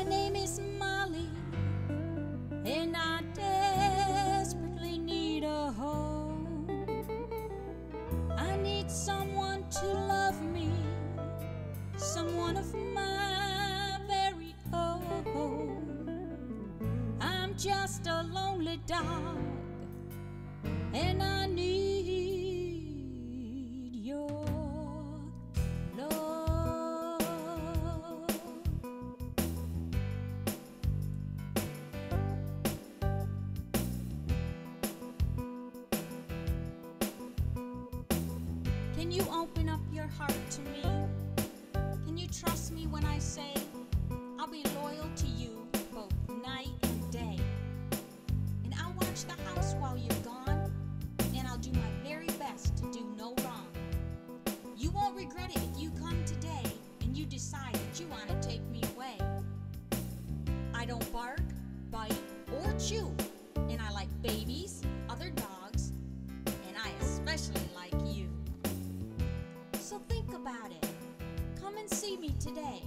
name is Molly, and I desperately need a home. I need someone to love me, someone of my very own. I'm just a lonely dog, and I need your love. Can you open up your heart to me? Can you trust me when I say I'll be loyal to you both night and day? And I'll watch the house while you're gone, and I'll do my very best to do no wrong. You won't regret it if you come today and you decide that you want to take me away. I don't bark, bite, or chew, and I like babies, other dogs, and I especially like you. So think about it. Come and see me today.